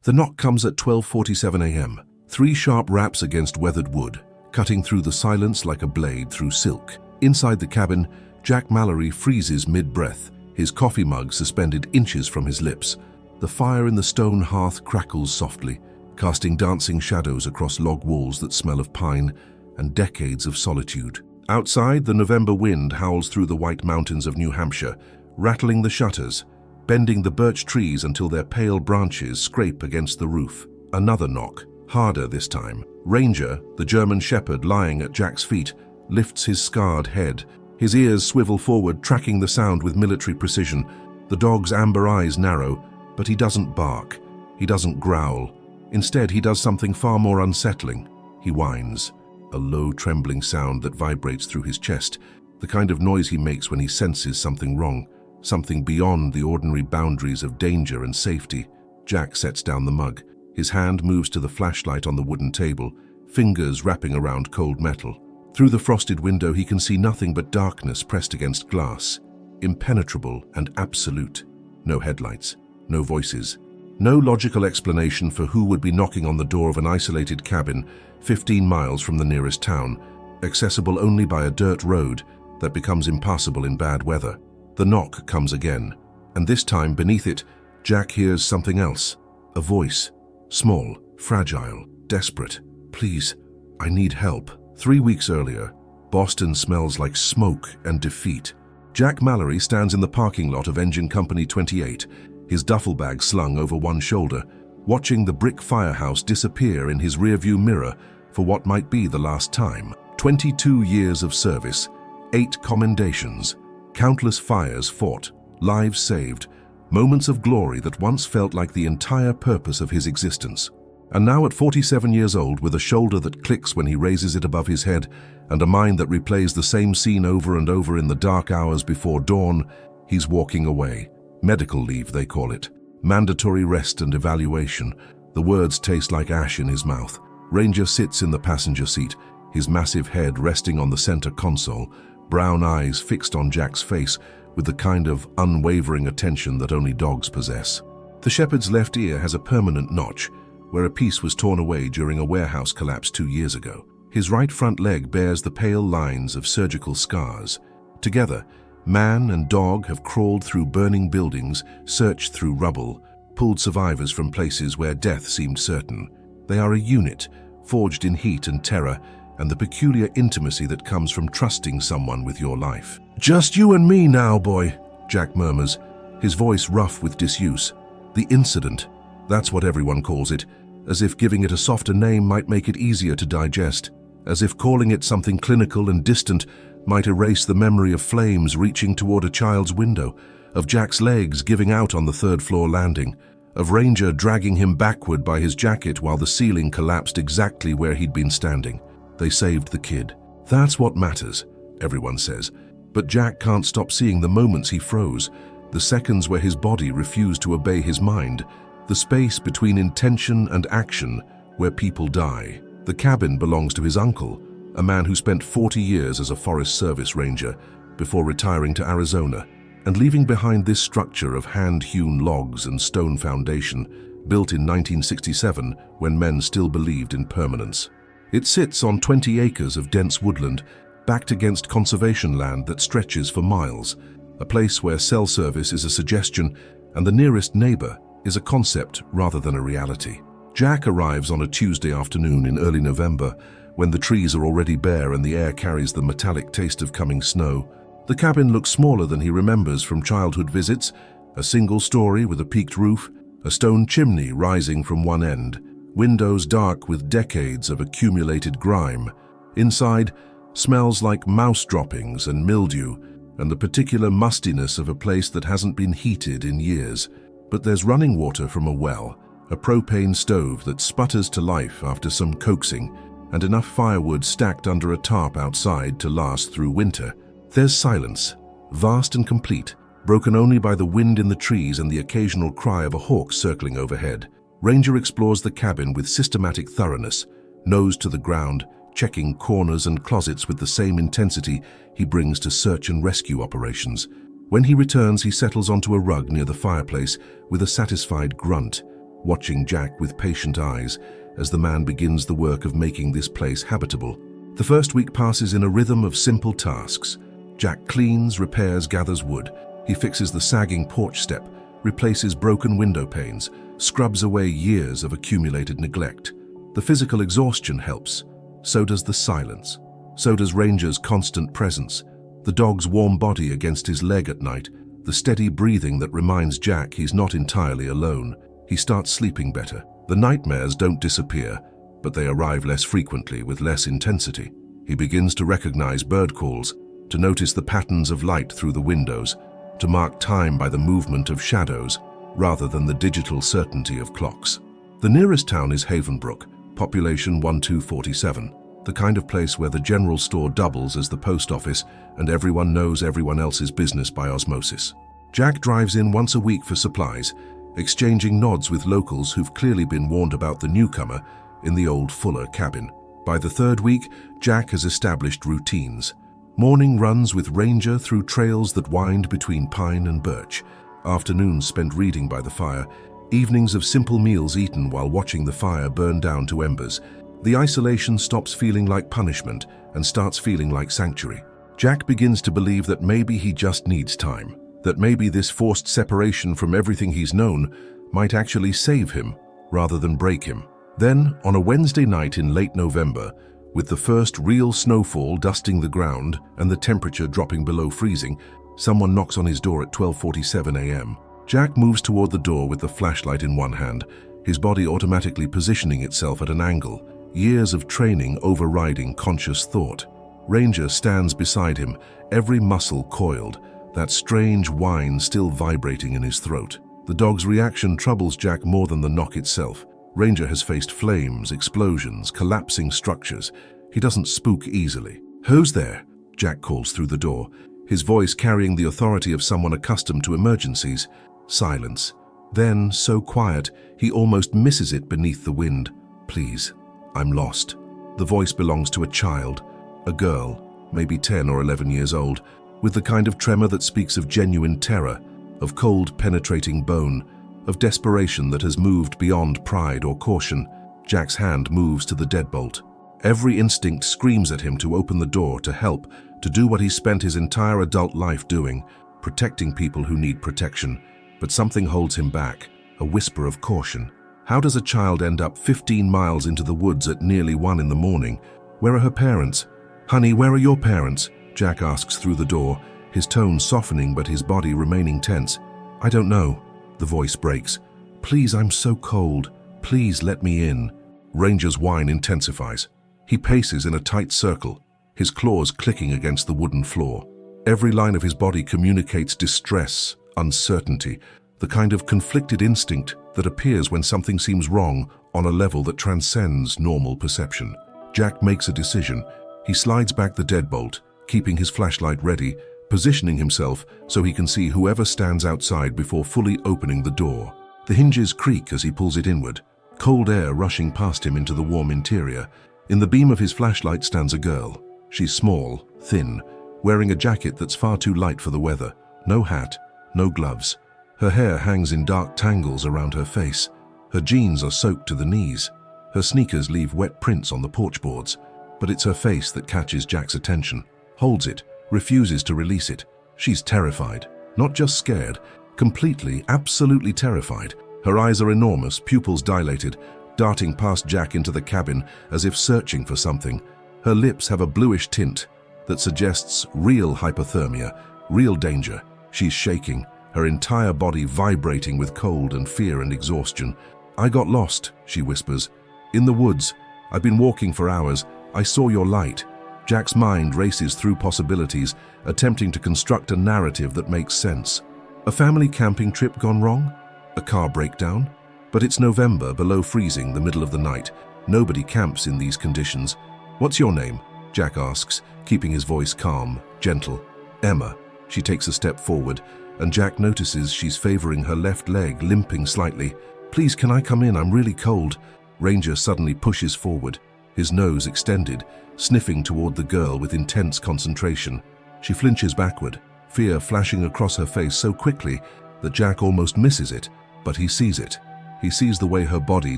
The knock comes at 12:47 a.m. 3 sharp raps against weathered wood, cutting through the silence like a blade through silk. Inside the cabin, Jack Mallory freezes mid-breath, his coffee mug suspended inches from his lips. The fire in the stone hearth crackles softly, casting dancing shadows across log walls that smell of pine and decades of solitude. Outside, the November wind howls through the white mountains of New Hampshire, rattling the shutters, bending the birch trees until their pale branches scrape against the roof. Another knock, harder this time. Ranger, the German shepherd lying at Jack's feet, lifts his scarred head. His ears swivel forward, tracking the sound with military precision. The dog's amber eyes narrow, but he doesn't bark. He doesn't growl. Instead, he does something far more unsettling. He whines, a low, trembling sound that vibrates through his chest, the kind of noise he makes when he senses something wrong, something beyond the ordinary boundaries of danger and safety. Jack sets down the mug. His hand moves to the flashlight on the wooden table, fingers wrapping around cold metal. Through the frosted window, he can see nothing but darkness pressed against glass, impenetrable and absolute. No headlights, no voices, no logical explanation for who would be knocking on the door of an isolated cabin 15 miles from the nearest town, accessible only by a dirt road that becomes impassable in bad weather. The knock comes again, and this time beneath it, Jack hears something else. A voice, small, fragile, desperate. "Please, I need help." 3 weeks earlier, Boston smells like smoke and defeat. Jack Mallory stands in the parking lot of Engine Company 28, his duffel bag slung over one shoulder, watching the brick firehouse disappear in his rearview mirror for what might be the last time. 22 years of service, 8 commendations, countless fires fought, lives saved, moments of glory that once felt like the entire purpose of his existence. And now at 47 years old, with a shoulder that clicks when he raises it above his head and a mind that replays the same scene over and over in the dark hours before dawn, he's walking away. Medical leave, they call it. Mandatory rest and evaluation. The words taste like ash in his mouth. Ranger sits in the passenger seat, his massive head resting on the center console, brown eyes fixed on Jack's face with the kind of unwavering attention that only dogs possess. The shepherd's left ear has a permanent notch, where a piece was torn away during a warehouse collapse 2 years ago. His right front leg bears the pale lines of surgical scars. Together, man and dog have crawled through burning buildings, searched through rubble, pulled survivors from places where death seemed certain. They are a unit, forged in heat and terror, and the peculiar intimacy that comes from trusting someone with your life. "Just you and me now, boy," Jack murmurs, his voice rough with disuse. The incident, that's what everyone calls it, as if giving it a softer name might make it easier to digest, as if calling it something clinical and distant might erase the memory of flames reaching toward a child's window, of Jack's legs giving out on the third-floor landing, of Ranger dragging him backward by his jacket while the ceiling collapsed exactly where he'd been standing. They saved the kid. That's what matters, everyone says. But Jack can't stop seeing the moments he froze, the seconds where his body refused to obey his mind, the space between intention and action where people die. The cabin belongs to his uncle, a man who spent 40 years as a Forest Service ranger before retiring to Arizona and leaving behind this structure of hand-hewn logs and stone foundation, built in 1967 when men still believed in permanence. It sits on 20 acres of dense woodland, backed against conservation land that stretches for miles, a place where cell service is a suggestion and the nearest neighbor is a concept rather than a reality. Jack arrives on a Tuesday afternoon in early November, when the trees are already bare and the air carries the metallic taste of coming snow. The cabin looks smaller than he remembers from childhood visits, a single story with a peaked roof, a stone chimney rising from one end, windows dark with decades of accumulated grime. Inside, smells like mouse droppings and mildew, and the particular mustiness of a place that hasn't been heated in years. But there's running water from a well, a propane stove that sputters to life after some coaxing, and enough firewood stacked under a tarp outside to last through winter. There's silence, vast and complete, broken only by the wind in the trees and the occasional cry of a hawk circling overhead. Ranger explores the cabin with systematic thoroughness, nose to the ground, checking corners and closets with the same intensity he brings to search and rescue operations. When he returns, he settles onto a rug near the fireplace with a satisfied grunt. watching Jack with patient eyes as the man begins the work of making this place habitable. The first week passes in a rhythm of simple tasks. Jack cleans, repairs, gathers wood. He fixes the sagging porch step, replaces broken window panes, scrubs away years of accumulated neglect. The physical exhaustion helps. So does the silence. So does Ranger's constant presence. The dog's warm body against his leg at night. The steady breathing that reminds Jack he's not entirely alone. He starts sleeping better. The nightmares don't disappear, but they arrive less frequently with less intensity. He begins to recognize bird calls, to notice the patterns of light through the windows, to mark time by the movement of shadows, rather than the digital certainty of clocks. The nearest town is Havenbrook, population 1247, the kind of place where the general store doubles as the post office and everyone knows everyone else's business by osmosis. Jack drives in once a week for supplies, exchanging nods with locals who've clearly been warned about the newcomer in the old Fuller cabin. By the third week, Jack has established routines. Morning runs with Ranger through trails that wind between pine and birch, afternoons spent reading by the fire, evenings of simple meals eaten while watching the fire burn down to embers. The isolation stops feeling like punishment and starts feeling like sanctuary. Jack begins to believe that maybe he just needs time, that maybe this forced separation from everything he's known might actually save him rather than break him. Then, on a Wednesday night in late November, with the first real snowfall dusting the ground and the temperature dropping below freezing, someone knocks on his door at 12:47 a.m. Jack moves toward the door with the flashlight in one hand, his body automatically positioning itself at an angle, years of training overriding conscious thought. Ranger stands beside him, every muscle coiled, that strange whine still vibrating in his throat. The dog's reaction troubles Jack more than the knock itself. Ranger has faced flames, explosions, collapsing structures. He doesn't spook easily. "Who's there?" Jack calls through the door, his voice carrying the authority of someone accustomed to emergencies. Silence. Then, so quiet, he almost misses it beneath the wind. "Please, I'm lost." The voice belongs to a child, a girl, maybe 10 or 11 years old, with the kind of tremor that speaks of genuine terror, of cold, penetrating bone, of desperation that has moved beyond pride or caution. Jack's hand moves to the deadbolt. Every instinct screams at him to open the door, to help, to do what he's spent his entire adult life doing, protecting people who need protection. But something holds him back, a whisper of caution. How does a child end up 15 miles into the woods at nearly 1 in the morning? Where are her parents? "Honey, where are your parents?" Jack asks through the door, his tone softening but his body remaining tense. "I don't know." The voice breaks. "Please, I'm so cold. Please let me in." Ranger's whine intensifies. He paces in a tight circle, his claws clicking against the wooden floor. Every line of his body communicates distress, uncertainty, the kind of conflicted instinct that appears when something seems wrong on a level that transcends normal perception. Jack makes a decision. He slides back the deadbolt, keeping his flashlight ready, positioning himself so he can see whoever stands outside before fully opening the door. The hinges creak as he pulls it inward, cold air rushing past him into the warm interior. In the beam of his flashlight stands a girl. She's small, thin, wearing a jacket that's far too light for the weather. No hat, no gloves. Her hair hangs in dark tangles around her face. Her jeans are soaked to the knees. Her sneakers leave wet prints on the porch boards. But it's her face that catches Jack's attention. Holds it, refuses to release it. She's terrified. Not just scared, completely, absolutely terrified. Her eyes are enormous, pupils dilated, darting past Jack into the cabin as if searching for something. Her lips have a bluish tint that suggests real hypothermia, real danger. She's shaking, her entire body vibrating with cold and fear and exhaustion. "I got lost," she whispers. "In the woods. I've been walking for hours. I saw your light." Jack's mind races through possibilities, attempting to construct a narrative that makes sense. A family camping trip gone wrong? A car breakdown? But it's November, below freezing, the middle of the night. Nobody camps in these conditions. "What's your name?" Jack asks, keeping his voice calm, gentle. "Emma." She takes a step forward, and Jack notices she's favoring her left leg, limping slightly. "Please, can I come in? I'm really cold." Ranger suddenly pushes forward, his nose extended, sniffing toward the girl with intense concentration. She flinches backward, fear flashing across her face so quickly that Jack almost misses it, but he sees it. He sees the way her body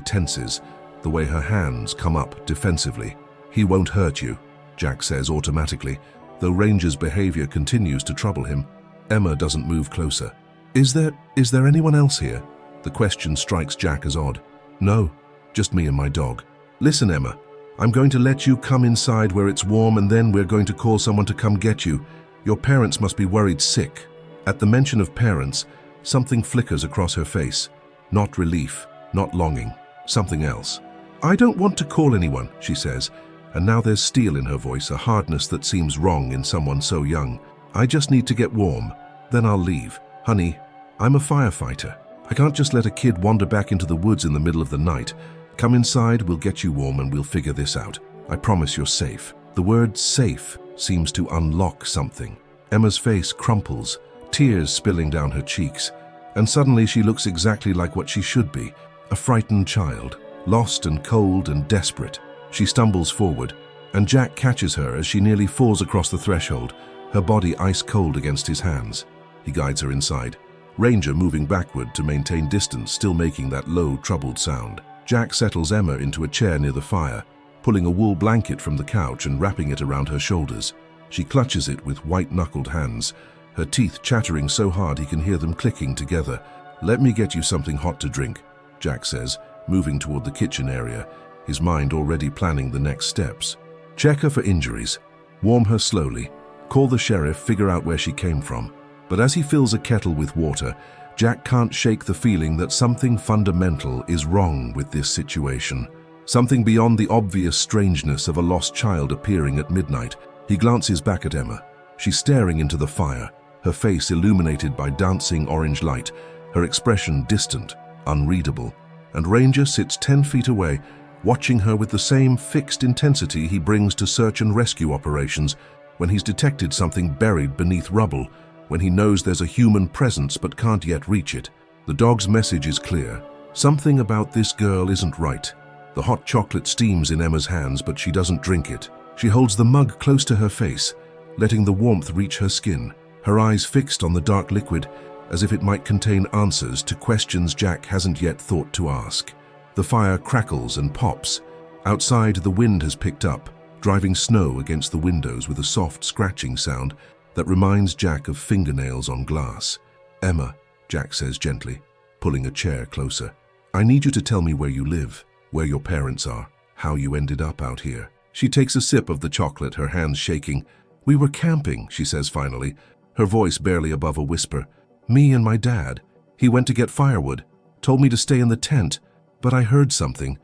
tenses, the way her hands come up defensively. "He won't hurt you," Jack says automatically, though Ranger's behavior continues to trouble him. Emma doesn't move closer. Is there anyone else here?" The question strikes Jack as odd. "No, just me and my dog." "Listen, Emma, I'm going to let you come inside where it's warm, and then we're going to call someone to come get you. Your parents must be worried sick." At the mention of parents, something flickers across her face. Not relief, not longing, something else. "I don't want to call anyone," she says, and now there's steel in her voice, a hardness that seems wrong in someone so young. "I just need to get warm, then I'll leave. Honey, I'm a firefighter. I can't just let a kid wander back into the woods in the middle of the night. Come inside, we'll get you warm, and we'll figure this out. I promise you're safe." The word safe seems to unlock something. Emma's face crumples, tears spilling down her cheeks, and suddenly she looks exactly like what she should be, a frightened child, lost and cold and desperate. She stumbles forward, and Jack catches her as she nearly falls across the threshold, her body ice cold against his hands. He guides her inside, Ranger moving backward to maintain distance, still making that low, troubled sound. Jack settles Emma into a chair near the fire, pulling a wool blanket from the couch and wrapping it around her shoulders. She clutches it with white-knuckled hands, her teeth chattering so hard he can hear them clicking together. "Let me get you something hot to drink," Jack says, moving toward the kitchen area, his mind already planning the next steps. "Check her for injuries, warm her slowly, call the sheriff, figure out where she came from." But as he fills a kettle with water, Jack can't shake the feeling that something fundamental is wrong with this situation. Something beyond the obvious strangeness of a lost child appearing at midnight. He glances back at Emma. She's staring into the fire, her face illuminated by dancing orange light, her expression distant, unreadable. And Ranger sits 10 feet away, watching her with the same fixed intensity he brings to search and rescue operations when he's detected something buried beneath rubble, when he knows there's a human presence but can't yet reach it. The dog's message is clear. Something about this girl isn't right. The hot chocolate steams in Emma's hands, but she doesn't drink it. She holds the mug close to her face, letting the warmth reach her skin, her eyes fixed on the dark liquid, as if it might contain answers to questions Jack hasn't yet thought to ask. The fire crackles and pops. Outside, the wind has picked up, driving snow against the windows with a soft scratching sound that reminds Jack of fingernails on glass. "Emma," Jack says gently, pulling a chair closer, "I need you to tell me where you live, where your parents are, how you ended up out here." She takes a sip of the chocolate, her hands shaking. "We were camping," she says finally, her voice barely above a whisper. "Me and my dad. He went to get firewood, told me to stay in the tent, but I heard something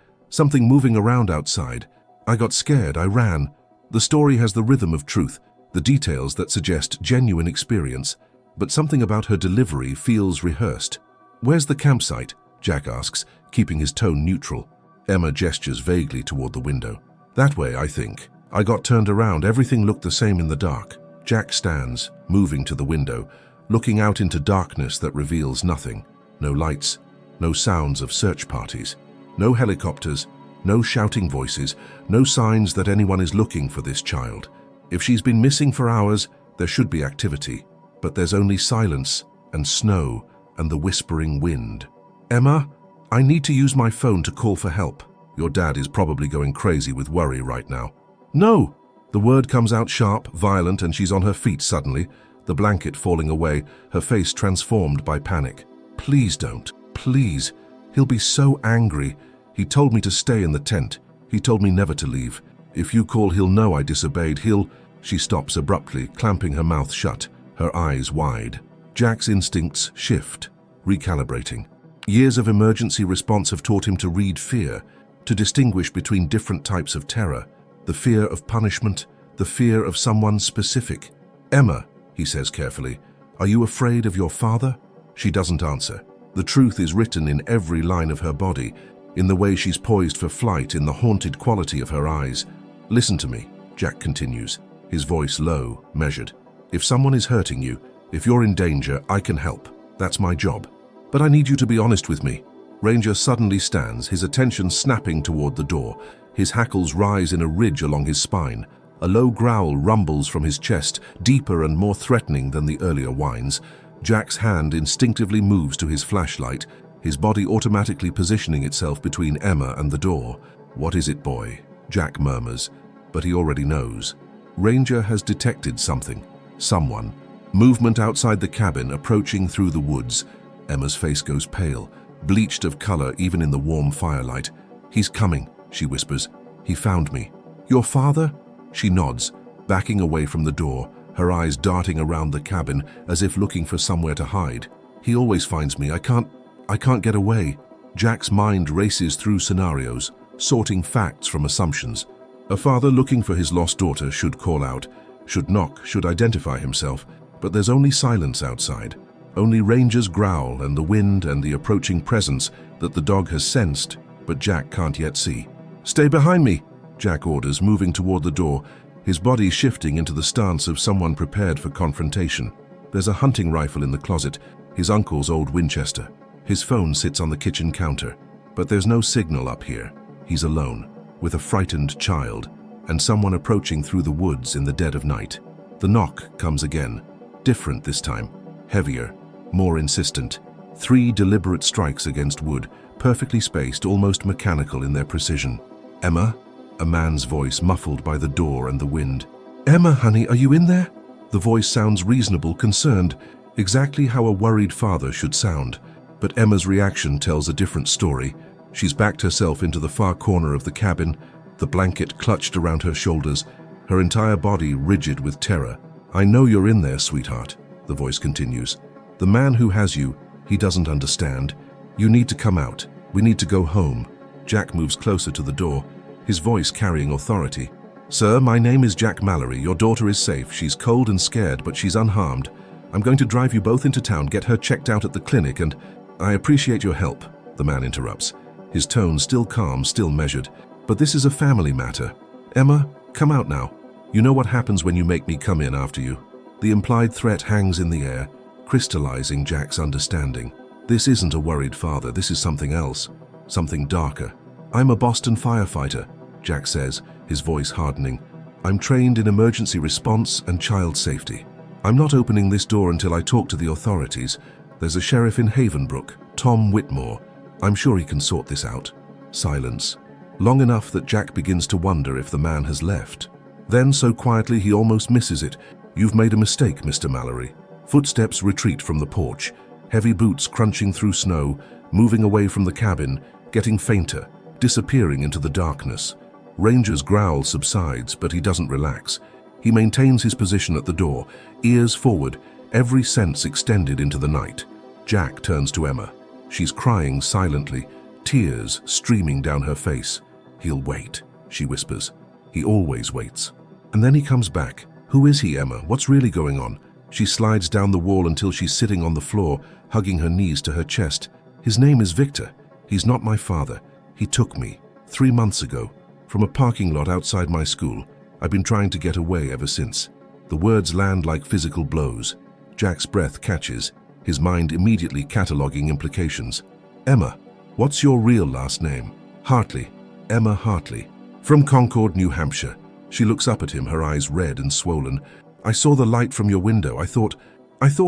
moving around outside. I got scared, I ran." The story has the rhythm of truth, the details that suggest genuine experience, but something about her delivery feels rehearsed. "Where's the campsite?" Jack asks, keeping his tone neutral. Emma gestures vaguely toward the window. "That way, I think. I got turned around, everything looked the same in the dark." Jack stands, moving to the window, looking out into darkness that reveals nothing. No lights, no sounds of search parties, no helicopters, no shouting voices, no signs that anyone is looking for this child. If she's been missing for hours, there should be activity, but there's only silence and snow and the whispering wind. "Emma, I need to use my phone to call for help. Your dad is probably going crazy with worry right now." "No!" The word comes out sharp, violent, and she's on her feet suddenly, the blanket falling away, her face transformed by panic. "Please don't. Please. He'll be so angry. He told me to stay in the tent. He told me never to leave. If you call, he'll know I disobeyed. She stops abruptly, clamping her mouth shut, her eyes wide. Jack's instincts shift, recalibrating. Years of emergency response have taught him to read fear, to distinguish between different types of terror, the fear of punishment, the fear of someone specific. "Emma," he says carefully, "are you afraid of your father?" She doesn't answer. The truth is written in every line of her body, in the way she's poised for flight, in the haunted quality of her eyes. "Listen to me," Jack continues, his voice low, measured. "If someone is hurting you, if you're in danger, I can help. That's my job. But I need you to be honest with me." Ranger suddenly stands, his attention snapping toward the door. His hackles rise in a ridge along his spine. A low growl rumbles from his chest, deeper and more threatening than the earlier whines. Jack's hand instinctively moves to his flashlight, his body automatically positioning itself between Emma and the door. "What is it, boy?" Jack murmurs, but he already knows. Ranger has detected something. Someone. Movement outside the cabin, approaching through the woods. Emma's face goes pale, bleached of color even in the warm firelight. "He's coming," she whispers. "He found me." "Your father?" She nods, backing away from the door, her eyes darting around the cabin as if looking for somewhere to hide. "He always finds me. I can't get away." Jack's mind races through scenarios, sorting facts from assumptions. A father looking for his lost daughter should call out, should knock, should identify himself, but there's only silence outside. Only Ranger's growl and the wind and the approaching presence that the dog has sensed, but Jack can't yet see. "Stay behind me," Jack orders, moving toward the door, his body shifting into the stance of someone prepared for confrontation. There's a hunting rifle in the closet, his uncle's old Winchester. His phone sits on the kitchen counter, but there's no signal up here. He's alone, with a frightened child, and someone approaching through the woods in the dead of night. The knock comes again, different this time, heavier, more insistent. 3 deliberate strikes against wood, perfectly spaced, almost mechanical in their precision. "Emma?" A man's voice muffled by the door and the wind. "Emma, honey, are you in there?" The voice sounds reasonable, concerned, exactly how a worried father should sound. But Emma's reaction tells a different story. She's backed herself into the far corner of the cabin, the blanket clutched around her shoulders, her entire body rigid with terror. "I know you're in there, sweetheart," the voice continues. "The man who has you, he doesn't understand. You need to come out. We need to go home." Jack moves closer to the door, his voice carrying authority. "Sir, my name is Jack Mallory. Your daughter is safe. She's cold and scared, but she's unharmed. I'm going to drive you both into town, get her checked out at the clinic, and—" "I appreciate your help," the man interrupts, his tone still calm, still measured. "But this is a family matter. Emma, come out now. You know what happens when you make me come in after you." The implied threat hangs in the air, crystallizing Jack's understanding. This isn't a worried father, this is something else, something darker. "I'm a Boston firefighter," Jack says, his voice hardening. "I'm trained in emergency response and child safety. I'm not opening this door until I talk to the authorities. There's a sheriff in Havenbrook, Tom Whitmore. I'm sure he can sort this out." Silence. Long enough that Jack begins to wonder if the man has left. Then, so quietly he almost misses it. "You've made a mistake, Mr. Mallory." Footsteps retreat from the porch, heavy boots crunching through snow, moving away from the cabin, getting fainter, disappearing into the darkness. Ranger's growl subsides, but he doesn't relax. He maintains his position at the door, ears forward, every sense extended into the night. Jack turns to Emma. She's crying silently, tears streaming down her face. "He'll wait," she whispers. "He always waits." And then he comes back. "Who is he, Emma? What's really going on?" She slides down the wall until she's sitting on the floor, hugging her knees to her chest. "His name is Victor. He's not my father. He took me 3 months ago from a parking lot outside my school. I've been trying to get away ever since." The words land like physical blows. Jack's breath catches, his mind immediately cataloging implications. "Emma, what's your real last name?" "Hartley. Emma Hartley. From Concord, New Hampshire." She looks up at him, her eyes red and swollen. "I saw the light from your window. I thought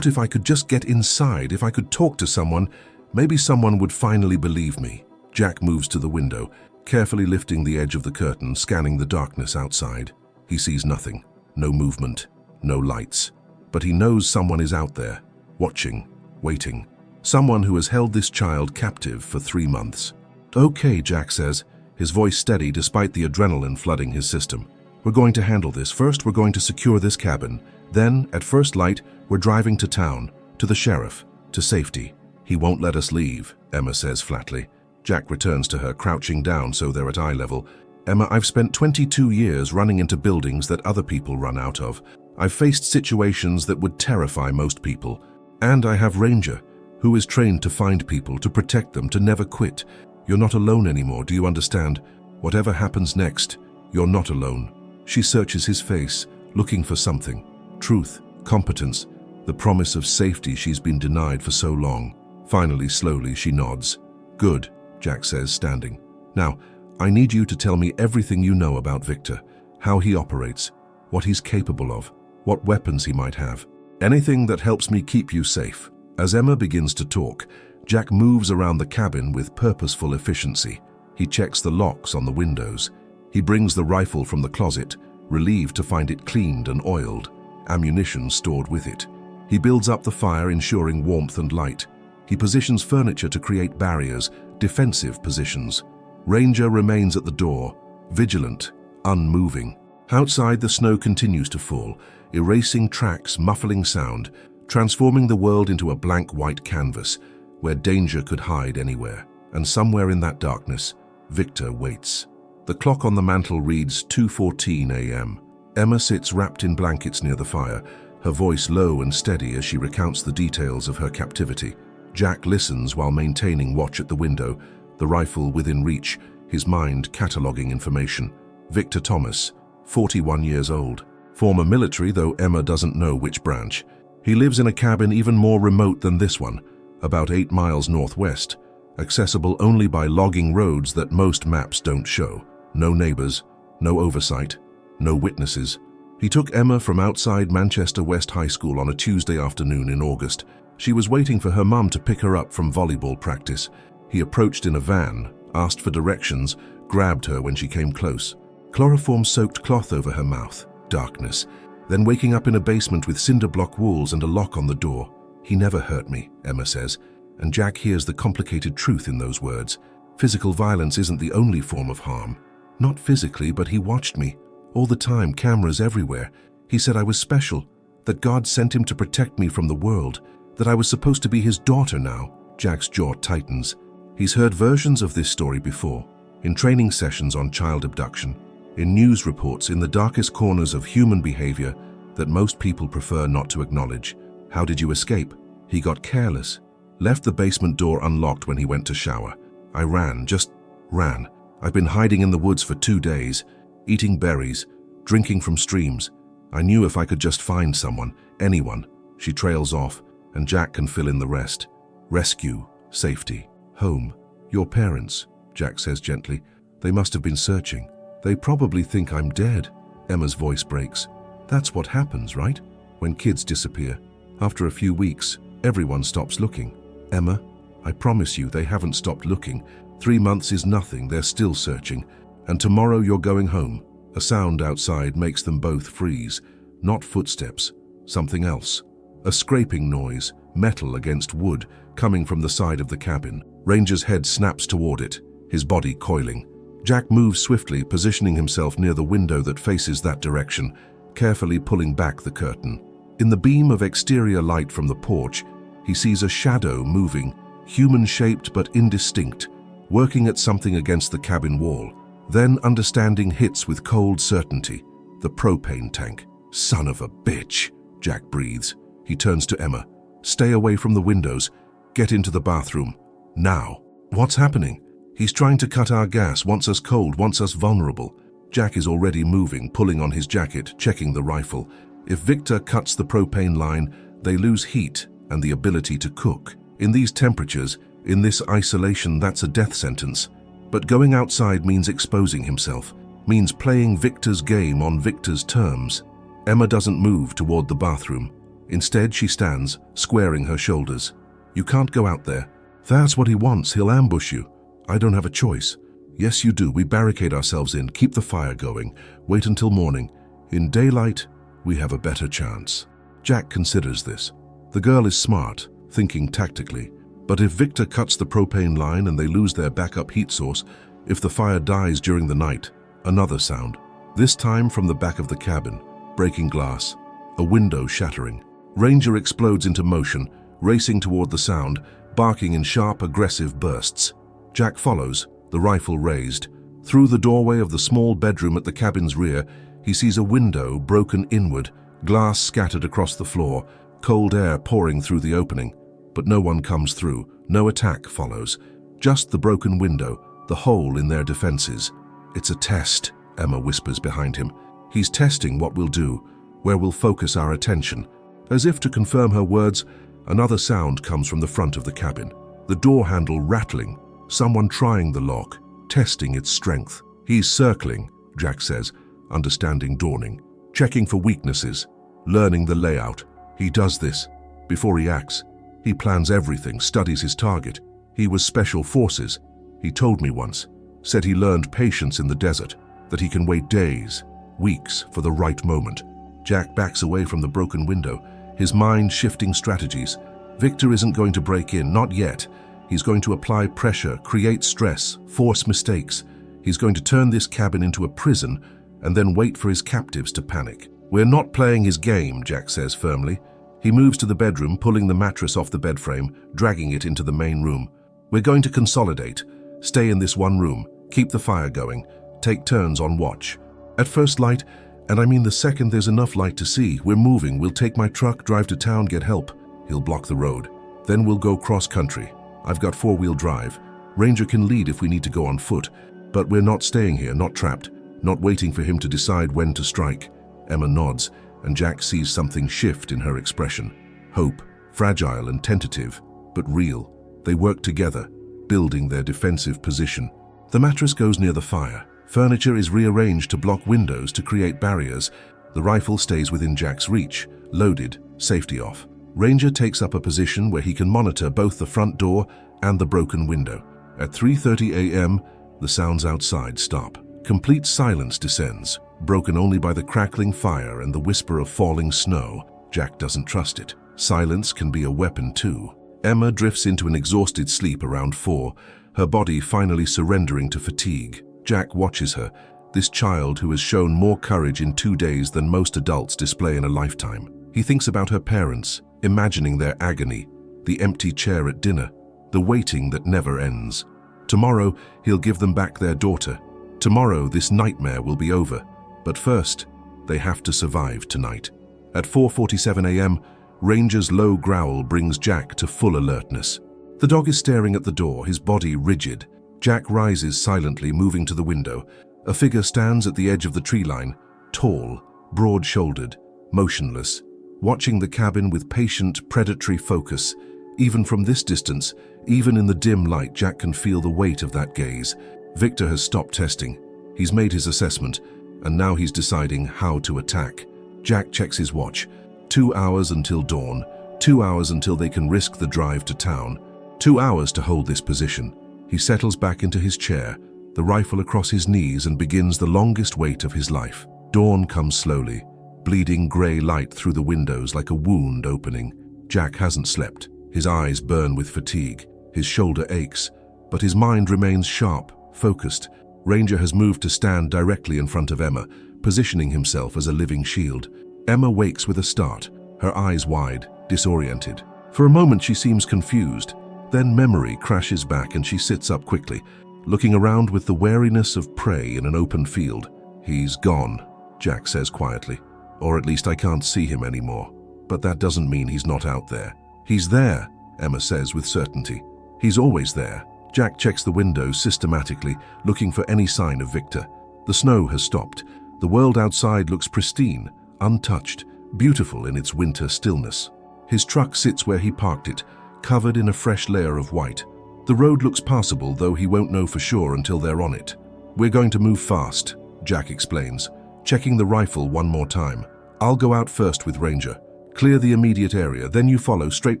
if I could just get inside, if I could talk to someone, maybe someone would finally believe me." Jack moves to the window, carefully lifting the edge of the curtain, scanning the darkness outside. He sees nothing, no movement, no lights. But he knows someone is out there, watching, waiting. Someone who has held this child captive for 3 months. "Okay," Jack says, his voice steady despite the adrenaline flooding his system. "We're going to handle this. First, we're going to secure this cabin. Then, at first light, we're driving to town, to the sheriff, to safety." "He won't let us leave," Emma says flatly. Jack returns to her, crouching down so they're at eye level. "Emma, I've spent 22 years running into buildings that other people run out of. I've faced situations that would terrify most people. And I have Ranger, who is trained to find people, to protect them, to never quit. You're not alone anymore, do you understand? Whatever happens next, you're not alone." She searches his face, looking for something. Truth, competence, the promise of safety she's been denied for so long. Finally, slowly, she nods. "Good," Jack says, standing. "Now, I need you to tell me everything you know about Victor, how he operates, what he's capable of, what weapons he might have. Anything that helps me keep you safe." As Emma begins to talk, Jack moves around the cabin with purposeful efficiency. He checks the locks on the windows. He brings the rifle from the closet, relieved to find it cleaned and oiled, ammunition stored with it. He builds up the fire, ensuring warmth and light. He positions furniture to create barriers, defensive positions. Ranger remains at the door, vigilant, unmoving. Outside, the snow continues to fall, erasing tracks, muffling sound, transforming the world into a blank white canvas where danger could hide anywhere. And somewhere in that darkness, Victor waits. The clock on the mantel reads 2:14 a.m. Emma sits wrapped in blankets near the fire, her voice low and steady as she recounts the details of her captivity. Jack listens while maintaining watch at the window, the rifle within reach, his mind cataloging information. Victor Thomas, 41 years old. Former military, though Emma doesn't know which branch. He lives in a cabin even more remote than this one, about 8 miles northwest, accessible only by logging roads that most maps don't show. No neighbors, no oversight, no witnesses. He took Emma from outside Manchester West High School on a Tuesday afternoon in August. She was waiting for her mum to pick her up from volleyball practice. He approached in a van, asked for directions, grabbed her when she came close. Chloroform-soaked cloth over her mouth, darkness, then waking up in a basement with cinder block walls and a lock on the door. "He never hurt me," Emma says, and Jack hears the complicated truth in those words. Physical violence isn't the only form of harm. Not physically, but he watched me. All the time, cameras everywhere. He said I was special, that God sent him to protect me from the world, that I was supposed to be his daughter now. Jack's jaw tightens. He's heard versions of this story before, in training sessions on child abduction, in news reports in the darkest corners of human behavior that most people prefer not to acknowledge. How did you escape? He got careless. Left the basement door unlocked when he went to shower. I ran, just ran. I've been hiding in the woods for 2 days, eating berries, drinking from streams. I knew if I could just find someone, anyone. She trails off, and Jack can fill in the rest. Rescue, safety, home. Your parents, Jack says gently. They must have been searching. They probably think I'm dead. Emma's voice breaks. That's what happens, right? When kids disappear. After a few weeks, everyone stops looking. Emma, I promise you they haven't stopped looking. 3 months is nothing, they're still searching. And tomorrow you're going home. A sound outside makes them both freeze. Not footsteps, something else. A scraping noise, metal against wood, coming from the side of the cabin. Ranger's head snaps toward it, his body coiling. Jack moves swiftly, positioning himself near the window that faces that direction, carefully pulling back the curtain. In the beam of exterior light from the porch, he sees a shadow moving, human-shaped but indistinct, working at something against the cabin wall. Then understanding hits with cold certainty. The propane tank. Son of a bitch, Jack breathes. He turns to Emma. Stay away from the windows. Get into the bathroom. Now. What's happening? He's trying to cut our gas, wants us cold, wants us vulnerable. Jack is already moving, pulling on his jacket, checking the rifle. If Victor cuts the propane line, they lose heat and the ability to cook. In these temperatures, in this isolation, that's a death sentence. But going outside means exposing himself, means playing Victor's game on Victor's terms. Emma doesn't move toward the bathroom. Instead, she stands, squaring her shoulders. You can't go out there. That's what he wants. He'll ambush you. I don't have a choice. Yes, you do. We barricade ourselves in, keep the fire going, wait until morning. In daylight, we have a better chance. Jack considers this. The girl is smart, thinking tactically. But if Victor cuts the propane line and they lose their backup heat source, if the fire dies during the night, another sound. This time from the back of the cabin, breaking glass, a window shattering. Ranger explodes into motion, racing toward the sound, barking in sharp, aggressive bursts. Jack follows, the rifle raised. Through the doorway of the small bedroom at the cabin's rear, he sees a window broken inward, glass scattered across the floor, cold air pouring through the opening. But no one comes through, no attack follows. Just the broken window, the hole in their defenses. It's a test, Emma whispers behind him. He's testing what we'll do, where we'll focus our attention. As if to confirm her words, another sound comes from the front of the cabin. The door handle rattling, someone trying the lock, testing its strength. He's circling, Jack says, understanding dawning, checking for weaknesses, learning the layout. He does this. Before he acts, He plans everything, studies his target. He was special forces. He told me once, said he learned patience in the desert, that he can wait days, weeks for the right moment. Jack backs away from the broken window, his mind shifting strategies. Victor isn't going to break in, not yet. He's going to apply pressure, create stress, force mistakes. He's going to turn this cabin into a prison and then wait for his captives to panic. We're not playing his game, Jack says firmly. He moves to the bedroom, pulling the mattress off the bed frame, dragging it into the main room. We're going to consolidate, stay in this one room, keep the fire going, take turns on watch. At first light, and I mean the second there's enough light to see, we're moving. We'll take my truck, drive to town, get help. He'll block the road. Then we'll go cross-country. I've got four-wheel drive. Ranger can lead if we need to go on foot. But we're not staying here, not trapped, not waiting for him to decide when to strike. Emma nods, and Jack sees something shift in her expression. Hope, fragile and tentative, but real. They work together, building their defensive position. The mattress goes near the fire. Furniture is rearranged to block windows to create barriers. The rifle stays within Jack's reach, loaded, safety off. Ranger takes up a position where he can monitor both the front door and the broken window. At 3:30 a.m., the sounds outside stop. Complete silence descends, broken only by the crackling fire and the whisper of falling snow. Jack doesn't trust it. Silence can be a weapon too. Emma drifts into an exhausted sleep around 4, her body finally surrendering to fatigue. Jack watches her, this child who has shown more courage in 2 days than most adults display in a lifetime. He thinks about her parents, imagining their agony, the empty chair at dinner, the waiting that never ends. Tomorrow, he'll give them back their daughter. Tomorrow, this nightmare will be over. But first, they have to survive tonight. At 4:47 a.m., Ranger's low growl brings Jack to full alertness. The dog is staring at the door, his body rigid. Jack rises silently, moving to the window. A figure stands at the edge of the tree line, tall, broad-shouldered, motionless, watching the cabin with patient, predatory focus. Even from this distance, even in the dim light, Jack can feel the weight of that gaze. Victor has stopped testing. He's made his assessment, and now he's deciding how to attack. Jack checks his watch. 2 hours until dawn, 2 hours until they can risk the drive to town, 2 hours to hold this position. He settles back into his chair, the rifle across his knees, and begins the longest wait of his life. Dawn comes slowly, bleeding grey light through the windows like a wound opening. Jack hasn't slept. His eyes burn with fatigue. His shoulder aches, but his mind remains sharp, focused. Ranger has moved to stand directly in front of Emma, positioning himself as a living shield. Emma wakes with a start, her eyes wide, disoriented. For a moment she seems confused. Then memory crashes back and she sits up quickly, looking around with the wariness of prey in an open field. "He's gone," Jack says quietly. "Or at least I can't see him anymore. But that doesn't mean he's not out there." "He's there," Emma says with certainty. "He's always there." Jack checks the windows systematically, looking for any sign of Victor. The snow has stopped. The world outside looks pristine, untouched, beautiful in its winter stillness. His truck sits where he parked it, covered in a fresh layer of white. The road looks passable, though he won't know for sure until they're on it. "We're going to move fast," Jack explains, checking the rifle one more time. "I'll go out first with Ranger. Clear the immediate area, then you follow straight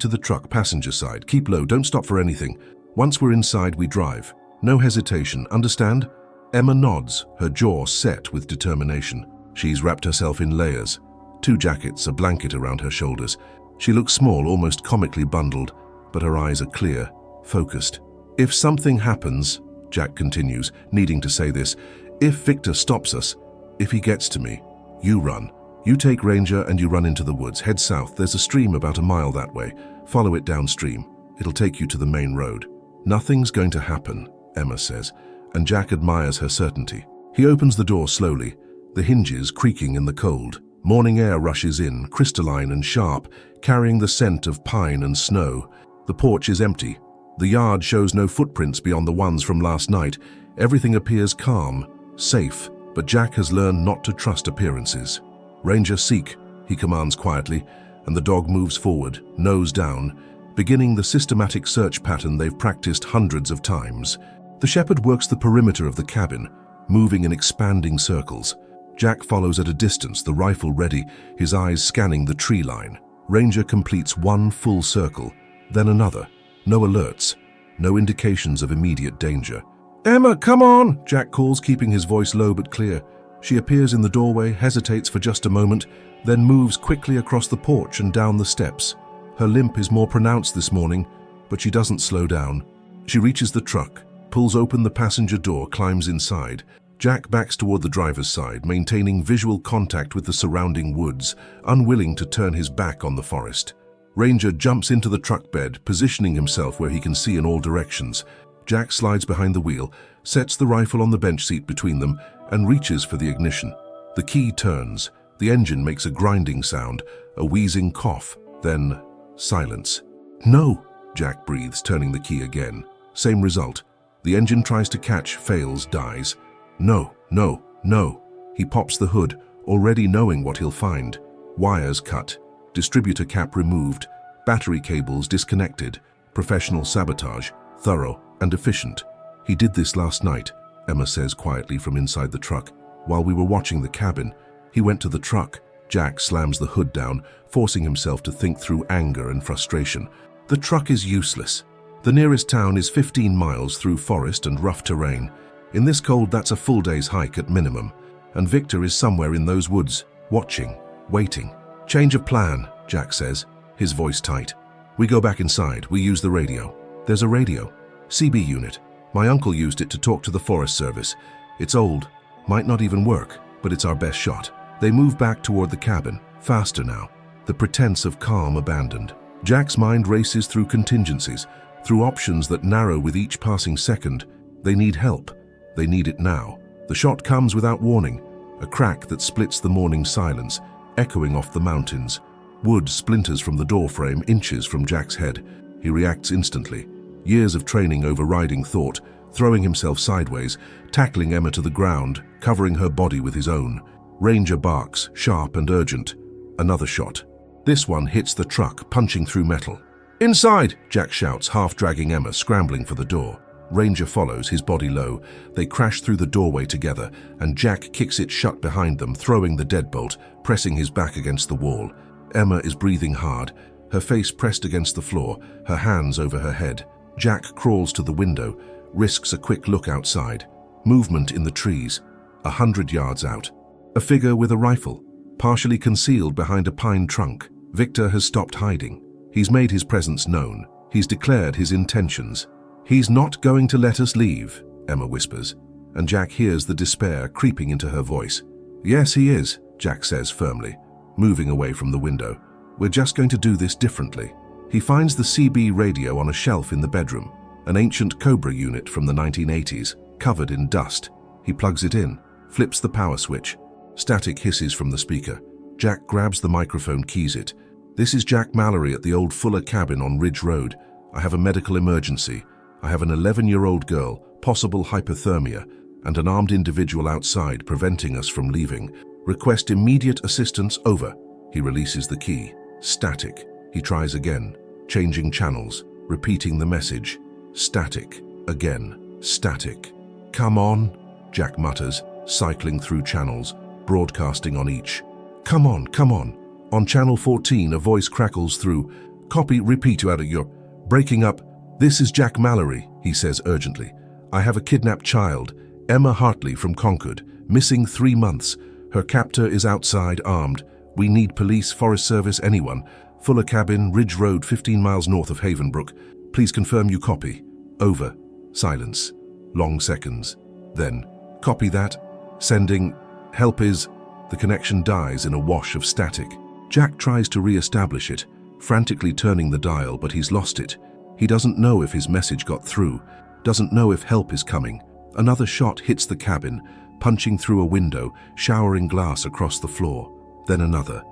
to the truck passenger side. Keep low, don't stop for anything. Once we're inside, we drive. No hesitation, understand?" Emma nods, her jaw set with determination. She's wrapped herself in layers. 2 jackets, a blanket around her shoulders. She looks small, almost comically bundled, but her eyes are clear, focused. "If something happens," Jack continues, needing to say this, "if Victor stops us, if he gets to me, you run. You take Ranger and you run into the woods. Head south. There's a stream about a mile that way. Follow it downstream. It'll take you to the main road." "Nothing's going to happen," Emma says, and Jack admires her certainty. He opens the door slowly, the hinges creaking in the cold. Morning air rushes in, crystalline and sharp, carrying the scent of pine and snow. The porch is empty. The yard shows no footprints beyond the ones from last night. Everything appears calm, safe, but Jack has learned not to trust appearances. "Ranger, seek," he commands quietly, and the dog moves forward, nose down, beginning the systematic search pattern they've practiced hundreds of times. The shepherd works the perimeter of the cabin, moving in expanding circles. Jack follows at a distance, the rifle ready, his eyes scanning the tree line. Ranger completes one full circle, then another. No alerts, no indications of immediate danger. "Emma, come on!" Jack calls, keeping his voice low but clear. She appears in the doorway, hesitates for just a moment, then moves quickly across the porch and down the steps. Her limp is more pronounced this morning, but she doesn't slow down. She reaches the truck, pulls open the passenger door, climbs inside. Jack backs toward the driver's side, maintaining visual contact with the surrounding woods, unwilling to turn his back on the forest. Ranger jumps into the truck bed, positioning himself where he can see in all directions. Jack slides behind the wheel, sets the rifle on the bench seat between them, and reaches for the ignition. The key turns. The engine makes a grinding sound, a wheezing cough, then silence. "No!" Jack breathes, turning the key again. Same result. The engine tries to catch, fails, dies. "No, no, no." He pops the hood, already knowing what he'll find. Wires cut, distributor cap removed, battery cables disconnected. Professional sabotage, thorough and efficient. "He did this last night," Emma says quietly from inside the truck. "While we were watching the cabin, he went to the truck." Jack slams the hood down, forcing himself to think through anger and frustration. The truck is useless. The nearest town is 15 miles through forest and rough terrain. In this cold, that's a full day's hike at minimum. And Victor is somewhere in those woods, watching, waiting. "Change of plan," Jack says, his voice tight. "We go back inside. We use the radio." "There's a radio. CB unit. My uncle used it to talk to the Forest Service. It's old. Might not even work, but it's our best shot." They move back toward the cabin, faster now. The pretense of calm abandoned. Jack's mind races through contingencies, through options that narrow with each passing second. They need help. They need it now. The shot comes without warning, a crack that splits the morning silence, echoing off the mountains. Wood splinters from the doorframe, inches from Jack's head. He reacts instantly. Years of training overriding thought, throwing himself sideways, tackling Emma to the ground, covering her body with his own. Ranger barks, sharp and urgent. Another shot. This one hits the truck, punching through metal. "Inside!" Jack shouts, half dragging Emma, scrambling for the door. Ranger follows, his body low. They crash through the doorway together, and Jack kicks it shut behind them, throwing the deadbolt, pressing his back against the wall. Emma is breathing hard, her face pressed against the floor, her hands over her head. Jack crawls to the window, risks a quick look outside. Movement in the trees, 100 yards out. A figure with a rifle, partially concealed behind a pine trunk. Victor has stopped hiding. He's made his presence known. He's declared his intentions. "He's not going to let us leave," Emma whispers, and Jack hears the despair creeping into her voice. "Yes, he is," Jack says firmly, moving away from the window. "We're just going to do this differently." He finds the CB radio on a shelf in the bedroom, an ancient Cobra unit from the 1980s, covered in dust. He plugs it in, flips the power switch. Static hisses from the speaker. Jack grabs the microphone, keys it. "This is Jack Mallory at the old Fuller cabin on Ridge Road. I have a medical emergency. I have an 11-year-old girl, possible hypothermia, and an armed individual outside preventing us from leaving. Request immediate assistance, over." He releases the key. Static. He tries again, changing channels, repeating the message. Static. Again. Static. "Come on," Jack mutters, cycling through channels, broadcasting on each. "Come on, come on." On channel 14, a voice crackles through. "Copy, repeat out of your... breaking up. This is Jack Mallory," he says urgently. "I have a kidnapped child, Emma Hartley from Concord, missing 3 months. Her captor is outside, armed. We need police, Forest Service, anyone. Fuller cabin, Ridge Road, 15 miles north of Havenbrook. Please confirm you copy." Over. Silence. Long seconds. Then, "Copy that. Sending. Help is..." The connection dies in a wash of static. Jack tries to re-establish it, frantically turning the dial, but he's lost it. He doesn't know if his message got through, doesn't know if help is coming. Another shot hits the cabin, punching through a window, showering glass across the floor. Then another,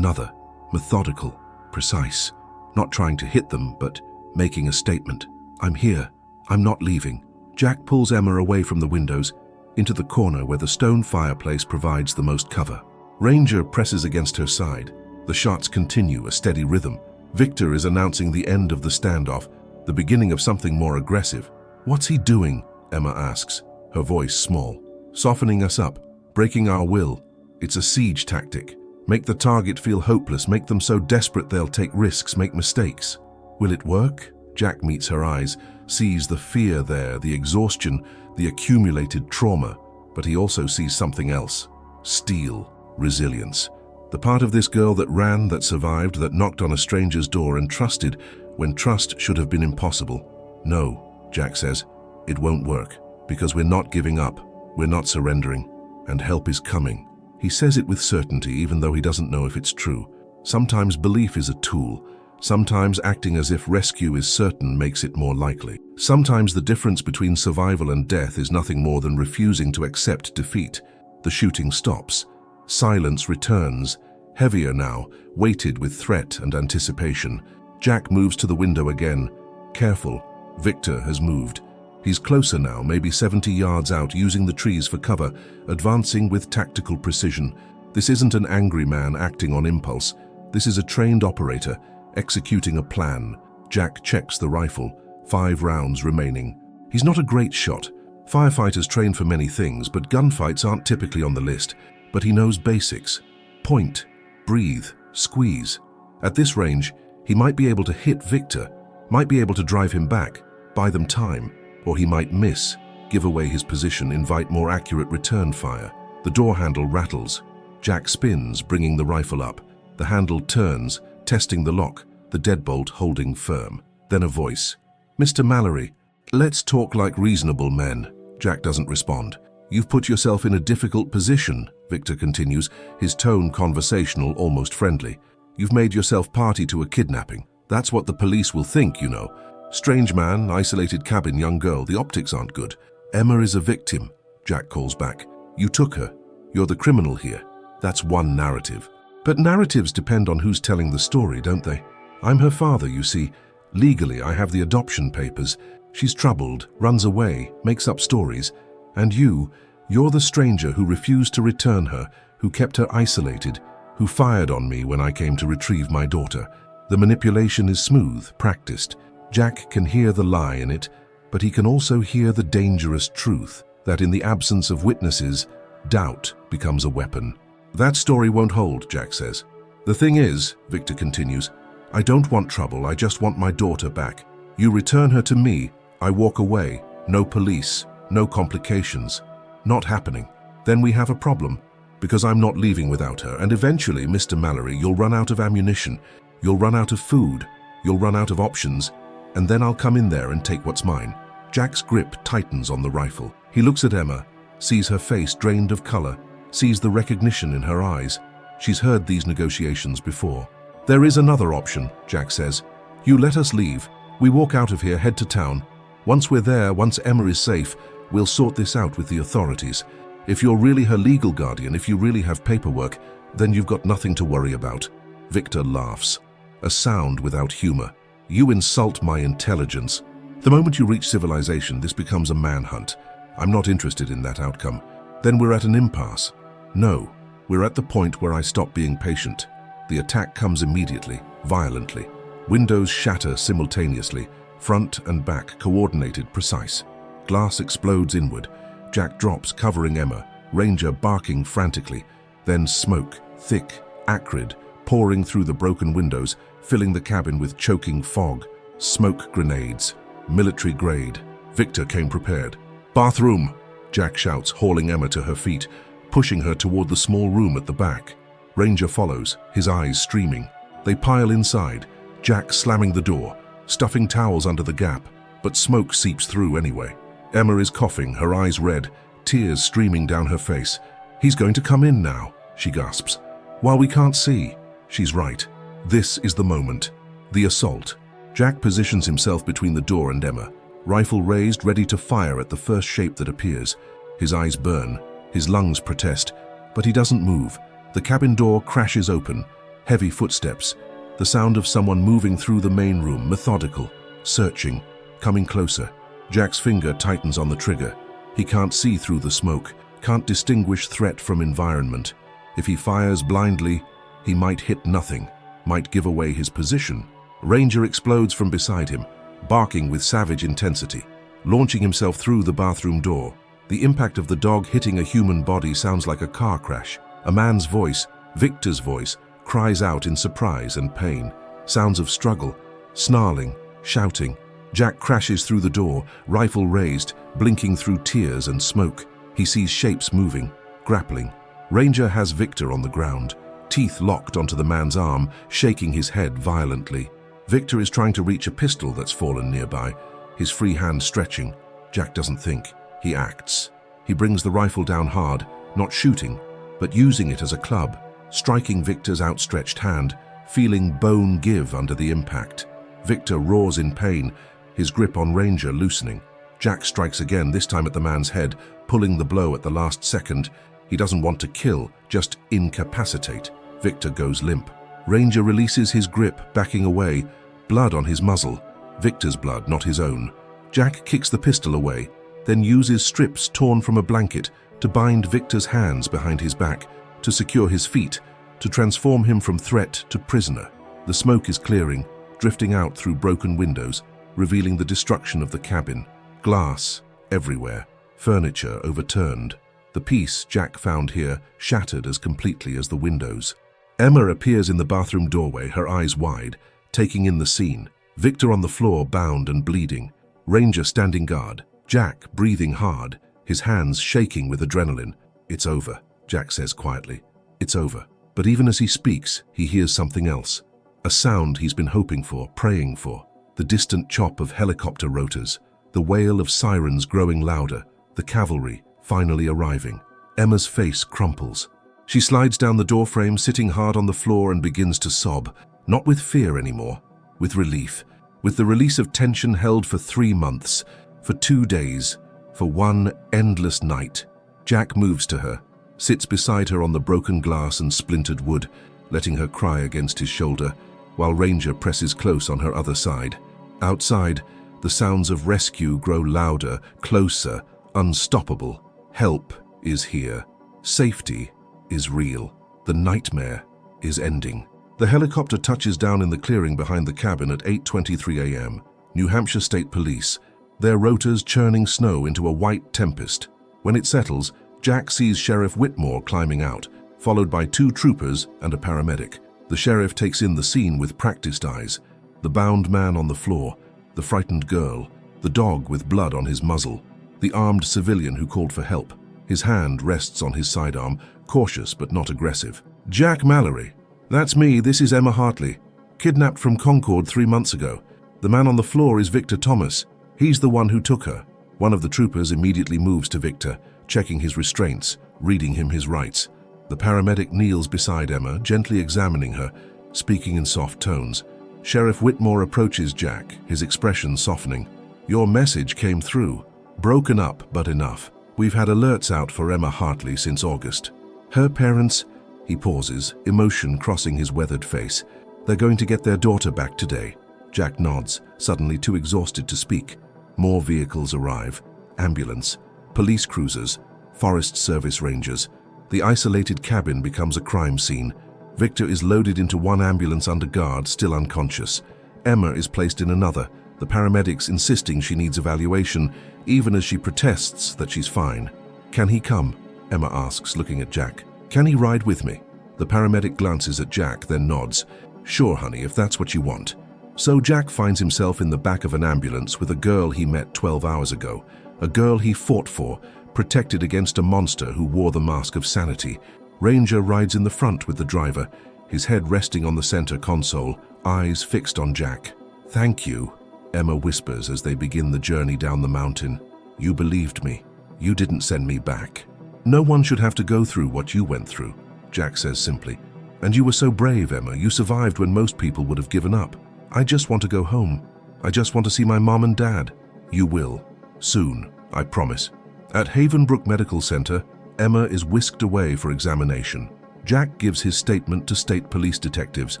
methodical, precise. Not trying to hit them, but making a statement. "I'm here. I'm not leaving." Jack pulls Emma away from the windows, into the corner where the stone fireplace provides the most cover. Ranger presses against her side. The shots continue, a steady rhythm. Victor is announcing the end of the standoff, the beginning of something more aggressive. "What's he doing?" Emma asks, her voice small. "Softening us up, breaking our will. It's a siege tactic. Make the target feel hopeless, make them so desperate they'll take risks, make mistakes." Will it work? Jack meets her eyes, sees the fear there, the exhaustion, the accumulated trauma, but he also sees something else. Steel, resilience. The part of this girl that ran, that survived, that knocked on a stranger's door and trusted when trust should have been impossible. No, Jack says, it won't work, because we're not giving up, we're not surrendering, and help is coming. He says it with certainty, even though he doesn't know if it's true. Sometimes belief is a tool. Sometimes acting as if rescue is certain makes it more likely. Sometimes the difference between survival and death is nothing more than refusing to accept defeat. The shooting stops. Silence returns, heavier now, weighted with threat and anticipation. Jack moves to the window again. Careful. Victor has moved. He's closer now, maybe 70 yards out, using the trees for cover, advancing with tactical precision. This isn't an angry man acting on impulse. This is a trained operator, executing a plan. Jack checks the rifle, 5 rounds remaining. He's not a great shot. Firefighters train for many things, but gunfights aren't typically on the list. But he knows basics. Point, breathe, squeeze. At this range, he might be able to hit Victor, might be able to drive him back, buy them time, or he might miss, give away his position, invite more accurate return fire. The door handle rattles. Jack spins, bringing the rifle up. The handle turns, testing the lock, the deadbolt holding firm. Then a voice. "Mr. Mallory, let's talk like reasonable men." Jack doesn't respond. "You've put yourself in a difficult position," Victor continues, his tone conversational, almost friendly. "You've made yourself party to a kidnapping. That's what the police will think, you know. Strange man, isolated cabin, young girl, the optics aren't good. Emma is a victim," Jack calls back. "You took her. You're the criminal here." That's one narrative. But narratives depend on who's telling the story, don't they? I'm her father, you see. Legally, I have the adoption papers. She's troubled, runs away, makes up stories. And you're the stranger who refused to return her, who kept her isolated, who fired on me when I came to retrieve my daughter. The manipulation is smooth, practiced. Jack can hear the lie in it, but he can also hear the dangerous truth, that in the absence of witnesses, doubt becomes a weapon. "That story won't hold," Jack says. "The thing is," Victor continues, "I don't want trouble, I just want my daughter back. You return her to me, I walk away, no police, no complications. Not happening. Then we have a problem, because I'm not leaving without her, and eventually, Mr. Mallory, you'll run out of ammunition, you'll run out of food, you'll run out of options, and then I'll come in there and take what's mine." Jack's grip tightens on the rifle. He looks at Emma, sees her face drained of color, sees the recognition in her eyes. She's heard these negotiations before. "There is another option," Jack says. "You let us leave. We walk out of here, head to town. Once we're there, once Emma is safe, we'll sort this out with the authorities. If you're really her legal guardian, if you really have paperwork, then you've got nothing to worry about." Victor laughs. A sound without humor. "You insult my intelligence. The moment you reach civilization, this becomes a manhunt. I'm not interested in that outcome. Then we're at an impasse. No, we're at the point where I stop being patient. The attack comes immediately, violently. Windows shatter simultaneously, front and back, coordinated, precise. Glass explodes inward. Jack drops, covering Emma, Ranger barking frantically. Then smoke, thick, acrid, pouring through the broken windows, filling the cabin with choking fog. Smoke grenades, military grade. Victor came prepared. "Bathroom!" Jack shouts, hauling Emma to her feet, pushing her toward the small room at the back. Ranger follows, his eyes streaming. They pile inside, Jack slamming the door, stuffing towels under the gap, but smoke seeps through anyway. Emma is coughing, her eyes red, tears streaming down her face. "He's going to come in now," she gasps. "While we can't see." She's right. This is the moment. The assault. Jack positions himself between the door and Emma, rifle raised, ready to fire at the first shape that appears. His eyes burn, his lungs protest, but he doesn't move. The cabin door crashes open, heavy footsteps, the sound of someone moving through the main room, methodical, searching, coming closer. Jack's finger tightens on the trigger. He can't see through the smoke, can't distinguish threat from environment. If he fires blindly, he might hit nothing, might give away his position. Ranger explodes from beside him, barking with savage intensity, launching himself through the bathroom door. The impact of the dog hitting a human body sounds like a car crash. A man's voice, Victor's voice, cries out in surprise and pain. Sounds of struggle, Snarling, shouting, Jack crashes through the door, rifle raised, blinking through tears and smoke. He sees shapes moving, grappling. Ranger has Victor on the ground, teeth locked onto the man's arm, shaking his head violently. Victor is trying to reach a pistol that's fallen nearby, his free hand stretching. Jack doesn't think, he acts. He brings the rifle down hard, not shooting, but using it as a club, striking Victor's outstretched hand, feeling bone give under the impact. Victor roars in pain, his grip on Ranger loosening. Jack strikes again, this time at the man's head, pulling the blow at the last second. He doesn't want to kill, just incapacitate. Victor goes limp. Ranger releases his grip, backing away, blood on his muzzle. Victor's blood, not his own. Jack kicks the pistol away, then uses strips torn from a blanket to bind Victor's hands behind his back, to secure his feet, to transform him from threat to prisoner. The smoke is clearing, drifting out through broken windows, revealing the destruction of the cabin. Glass everywhere, furniture overturned. The piece Jack found here shattered as completely as the windows. Emma appears in the bathroom doorway, her eyes wide, taking in the scene. Victor on the floor, bound and bleeding. Ranger standing guard. Jack breathing hard, his hands shaking with adrenaline. "It's over," Jack says quietly. "It's over." But even as he speaks, he hears something else. A sound he's been hoping for, praying for. The distant chop of helicopter rotors. The wail of sirens growing louder. The cavalry finally arriving. Emma's face crumples. She slides down the doorframe, sitting hard on the floor, and begins to sob. Not with fear anymore, with relief. With the release of tension held for 3 months, for 2 days, for one endless night. Jack moves to her, sits beside her on the broken glass and splintered wood, letting her cry against his shoulder, while Ranger presses close on her other side. Outside, the sounds of rescue grow louder, closer, unstoppable. Help is here. Safety is real. The nightmare is ending. The helicopter touches down in the clearing behind the cabin at 8:23 a.m. New Hampshire State Police, their rotors churning snow into a white tempest. When it settles, Jack sees Sheriff Whitmore climbing out, followed by 2 troopers and a paramedic. The sheriff takes in the scene with practiced eyes. The bound man on the floor, the frightened girl, the dog with blood on his muzzle, the armed civilian who called for help. His hand rests on his sidearm, cautious but not aggressive. "Jack Mallory. That's me, this is Emma Hartley. Kidnapped from Concord 3 months ago. The man on the floor is Victor Thomas. He's the one who took her." One of the troopers immediately moves to Victor, checking his restraints, reading him his rights. The paramedic kneels beside Emma, gently examining her, speaking in soft tones. Sheriff Whitmore approaches Jack, his expression softening. "Your message came through. Broken up, but enough. We've had alerts out for Emma Hartley since August. Her parents..." He pauses, emotion crossing his weathered face. "They're going to get their daughter back today." Jack nods, suddenly too exhausted to speak. More vehicles arrive. Ambulance, police cruisers, Forest Service rangers. The isolated cabin becomes a crime scene. Victor is loaded into one ambulance under guard, still unconscious. Emma is placed in another, the paramedics insisting she needs evaluation, even as she protests that she's fine. "Can he come?" Emma asks, looking at Jack. "Can he ride with me?" The paramedic glances at Jack, then nods. "Sure, honey, if that's what you want." So Jack finds himself in the back of an ambulance with a girl he met 12 hours ago, a girl he fought for, protected against a monster who wore the mask of sanity. Ranger rides in the front with the driver, his head resting on the center console, eyes fixed on Jack. "Thank you," Emma whispers as they begin the journey down the mountain. "You believed me. You didn't send me back." "No one should have to go through what you went through," Jack says simply. "And you were so brave, Emma. You survived when most people would have given up. I just want to go home. I just want to see my mom and dad." "You will. Soon, I promise." At Havenbrook Medical Center, Emma is whisked away for examination. Jack gives his statement to state police detectives,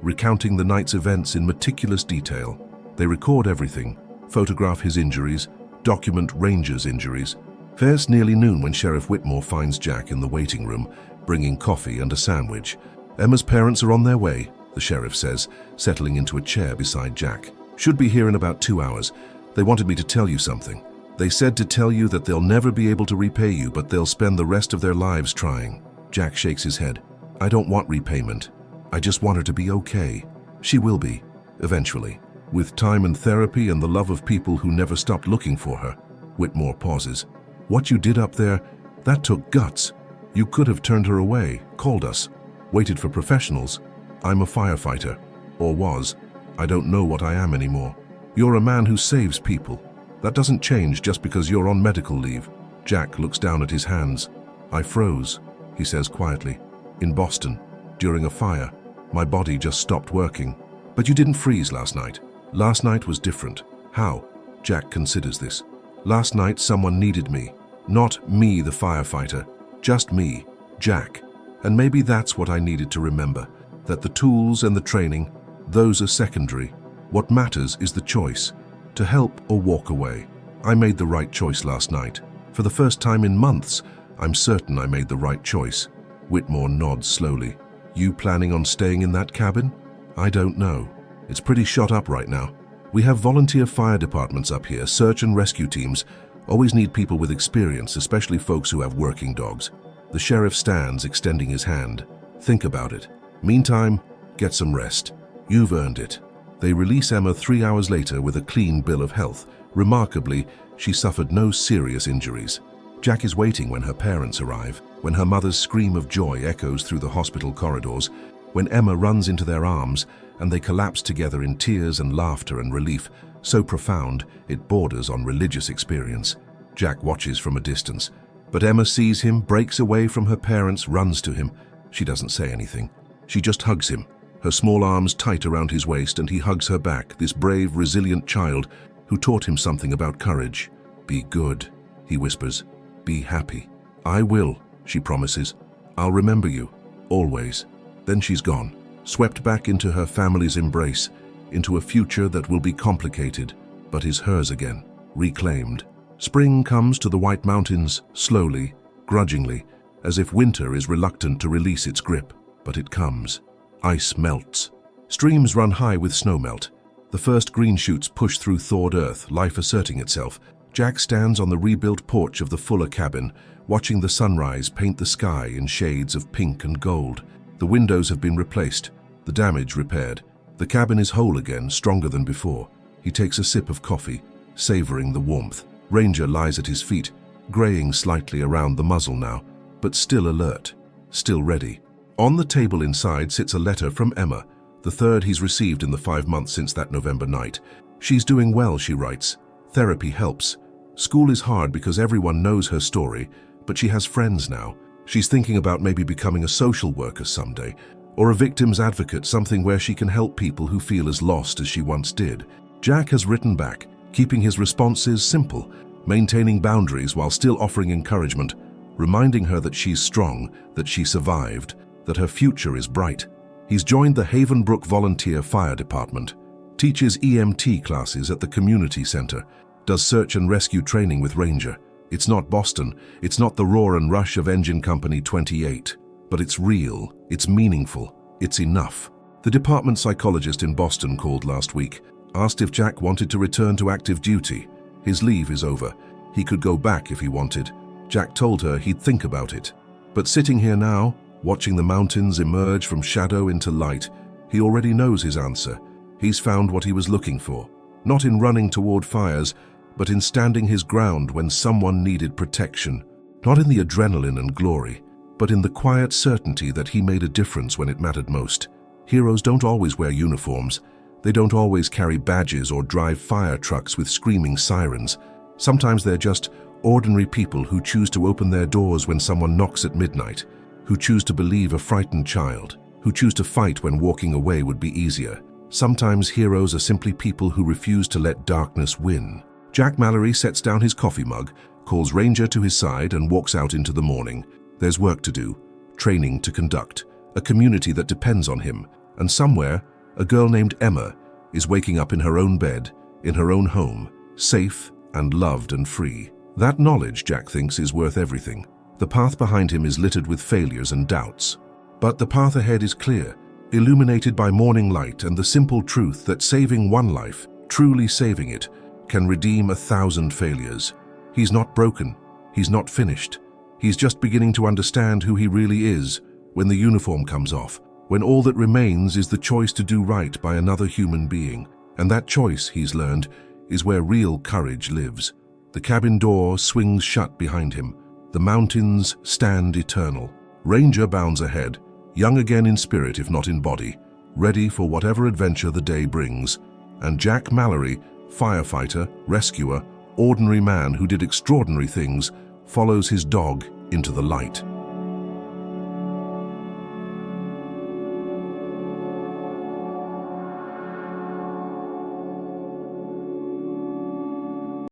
recounting the night's events in meticulous detail. They record everything, photograph his injuries, document Ranger's injuries. It's nearly noon when Sheriff Whitmore finds Jack in the waiting room, bringing coffee and a sandwich. "Emma's parents are on their way," the sheriff says, settling into a chair beside Jack. "Should be here in about 2 hours. They wanted me to tell you something. They said to tell you that they'll never be able to repay you, but they'll spend the rest of their lives trying." Jack shakes his head. "I don't want repayment. I just want her to be okay. She will be, eventually." With time and therapy and the love of people who never stopped looking for her. Whitmore pauses. What you did up there, that took guts. You could have turned her away, called us, waited for professionals. I'm a firefighter. Or was. I don't know what I am anymore. You're a man who saves people. That doesn't change just because you're on medical leave. Jack looks down at his hands. I froze, he says quietly. In Boston, during a fire. My body just stopped working. But you didn't freeze last night. Last night was different. How? Jack considers this. Last night someone needed me. Not me, the firefighter. Just me, Jack. And maybe that's what I needed to remember. That the tools and the training, those are secondary. What matters is the choice. To help or walk away. I made the right choice last night. For the first time in months, I'm certain I made the right choice. Whitmore nods slowly. You planning on staying in that cabin? I don't know. It's pretty shot up right now. We have volunteer fire departments up here, search and rescue teams. Always need people with experience, especially folks who have working dogs. The sheriff stands, extending his hand. Think about it. Meantime, get some rest. You've earned it. They release Emma 3 hours later with a clean bill of health. Remarkably, she suffered no serious injuries. Jack is waiting when her parents arrive, when her mother's scream of joy echoes through the hospital corridors, when Emma runs into their arms and they collapse together in tears and laughter and relief, so profound it borders on religious experience. Jack watches from a distance, but Emma sees him, breaks away from her parents, runs to him. She doesn't say anything. She just hugs him, her small arms tight around his waist, and he hugs her back, this brave, resilient child who taught him something about courage. Be good, he whispers. Be happy. I will, she promises. I'll remember you, always. Then she's gone, swept back into her family's embrace, into a future that will be complicated, but is hers again, reclaimed. Spring comes to the White Mountains, slowly, grudgingly, as if winter is reluctant to release its grip, but it comes. Ice melts. Streams run high with snowmelt. The first green shoots push through thawed earth, life asserting itself. Jack stands on the rebuilt porch of the Fuller cabin, watching the sunrise paint the sky in shades of pink and gold. The windows have been replaced, the damage repaired. The cabin is whole again, stronger than before. He takes a sip of coffee, savoring the warmth. Ranger lies at his feet, graying slightly around the muzzle now, but still alert, still ready. On the table inside sits a letter from Emma, the third he's received in the 5 months since that November night. She's doing well, she writes. Therapy helps. School is hard because everyone knows her story, but she has friends now. She's thinking about maybe becoming a social worker someday, or a victim's advocate, something where she can help people who feel as lost as she once did. Jack has written back, keeping his responses simple, maintaining boundaries while still offering encouragement, reminding her that she's strong, that she survived, that her future is bright. He's joined the Havenbrook Volunteer Fire Department, teaches EMT classes at the community center, does search and rescue training with Ranger. It's not Boston, it's not the roar and rush of Engine Company 28, but it's real, it's meaningful, it's enough. The department psychologist in Boston called last week, asked if Jack wanted to return to active duty. His leave is over. He could go back if he wanted. Jack told her he'd think about it. But sitting here now, watching the mountains emerge from shadow into light, he already knows his answer. He's found what he was looking for, not in running toward fires, but in standing his ground when someone needed protection, not in the adrenaline and glory, but in the quiet certainty that he made a difference when it mattered most. Heroes don't always wear uniforms. They don't always carry badges or drive fire trucks with screaming sirens. Sometimes they're just ordinary people who choose to open their doors when someone knocks at midnight, who choose to believe a frightened child, who choose to fight when walking away would be easier. Sometimes heroes are simply people who refuse to let darkness win. Jack Mallory sets down his coffee mug, calls Ranger to his side, and walks out into the morning. There's work to do, training to conduct, a community that depends on him, and somewhere, a girl named Emma is waking up in her own bed, in her own home, safe and loved and free. That knowledge, Jack thinks, is worth everything. The path behind him is littered with failures and doubts. But the path ahead is clear, illuminated by morning light and the simple truth that saving one life, truly saving it, can redeem 1,000 failures. He's not broken. He's not finished. He's just beginning to understand who he really is when the uniform comes off, when all that remains is the choice to do right by another human being. And that choice, he's learned, is where real courage lives. The cabin door swings shut behind him. The mountains stand eternal. Ranger bounds ahead, young again in spirit if not in body, ready for whatever adventure the day brings. And Jack Mallory, firefighter, rescuer, ordinary man who did extraordinary things, follows his dog into the light.